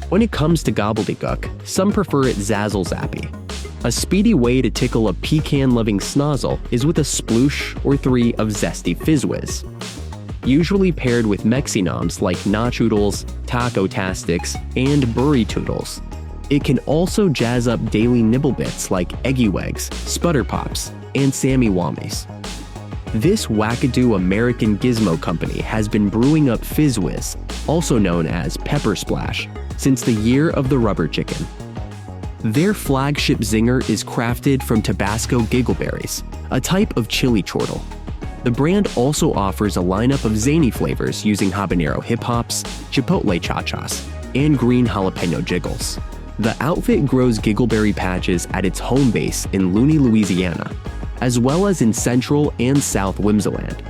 When it comes to gobbledygook, some prefer it Zazzle Zappy. A speedy way to tickle a pecan-loving snozzle is with a sploosh or 3 of zesty Fizz-Whiz. Usually paired with Mexinoms like Nachoodles, Taco-Tastics, and Burritoodles. It can also jazz up daily nibble bits like Eggy Wags, Sputter Pops, and Sammy Wammies. This wackadoo American gizmo company has been brewing up Fizz-Whiz, also known as Pepper Splash, since the year of the rubber chicken. Their flagship zinger is crafted from Tabasco giggleberries, a type of chili chortle. The brand also offers a lineup of zany flavors using habanero hip hops, chipotle cha-chas, and green jalapeno jiggles. The outfit grows giggleberry patches at its home base in Looney, Louisiana, as well as in Central and South Whimsyland,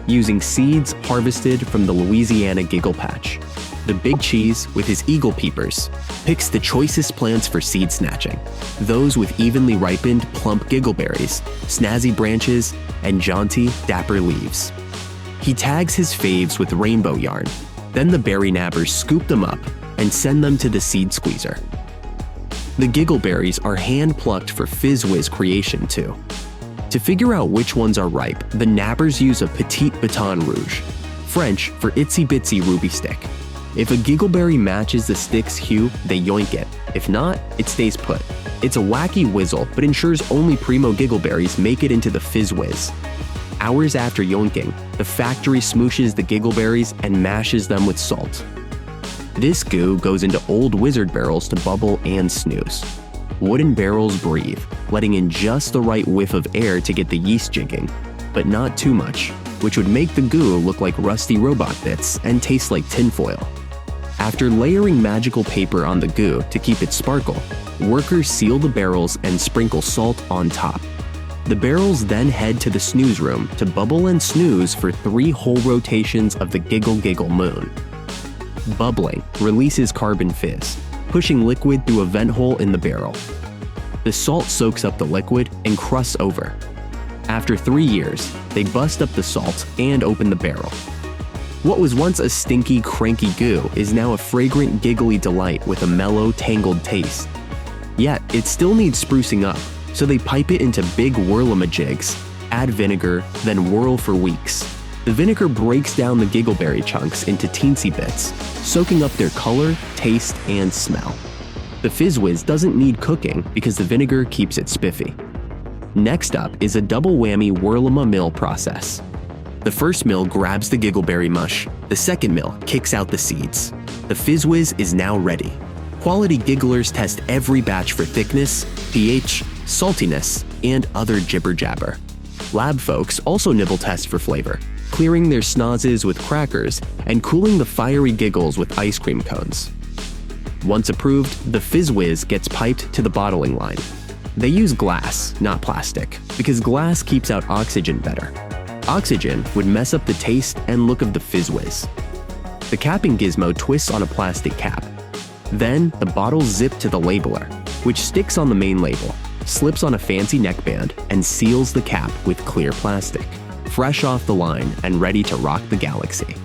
using seeds harvested from the Louisiana Giggle Patch. The Big Cheese, with his eagle peepers, picks the choicest plants for seed snatching, those with evenly ripened, plump giggleberries, snazzy branches, and jaunty, dapper leaves. He tags his faves with rainbow yarn, then the berry nabbers scoop them up and send them to the seed squeezer. The giggleberries are hand-plucked for Fizz-Whiz creation too. To figure out which ones are ripe, the nabbers use a petite baton rouge, French for itsy bitsy ruby stick. If a giggleberry matches the stick's hue, they yoink it. If not, it stays put. It's a wacky whizzle, but ensures only primo giggleberries make it into the Fizz-Whiz. Hours after yoinking, the factory smooshes the giggleberries and mashes them with salt. This goo goes into old wizard barrels to bubble and snooze. Wooden barrels breathe, letting in just the right whiff of air to get the yeast jigging, but not too much, which would make the goo look like rusty robot bits and taste like tinfoil. After layering magical paper on the goo to keep it sparkle, workers seal the barrels and sprinkle salt on top. The barrels then head to the snooze room to bubble and snooze for 3 whole rotations of the Giggle Giggle Moon. Bubbling releases carbon fizz, pushing liquid through a vent hole in the barrel. The salt soaks up the liquid and crusts over. After 3 years, they bust up the salt and open the barrel. What was once a stinky, cranky goo is now a fragrant, giggly delight with a mellow, tangled taste. Yet, it still needs sprucing up, so they pipe it into big whirlamajigs, add vinegar, then whirl for weeks. The vinegar breaks down the giggleberry chunks into teensy bits, soaking up their color, taste, and smell. The Fizz-Whiz doesn't need cooking because the vinegar keeps it spiffy. Next up is a double whammy whirl-a-mill process. The first mill grabs the giggleberry mush, the second mill kicks out the seeds. The Fizz-Whiz is now ready. Quality gigglers test every batch for thickness, pH, saltiness, and other jibber-jabber. Lab folks also nibble test for flavor, clearing their snozzes with crackers and cooling the fiery giggles with ice cream cones. Once approved, the Fizz-Whiz gets piped to the bottling line. They use glass, not plastic, because glass keeps out oxygen better. Oxygen would mess up the taste and look of the Fizz-Whiz. The capping gizmo twists on a plastic cap. Then, the bottles zip to the labeler, which sticks on the main label, slips on a fancy neckband, and seals the cap with clear plastic. Fresh off the line and ready to rock the galaxy.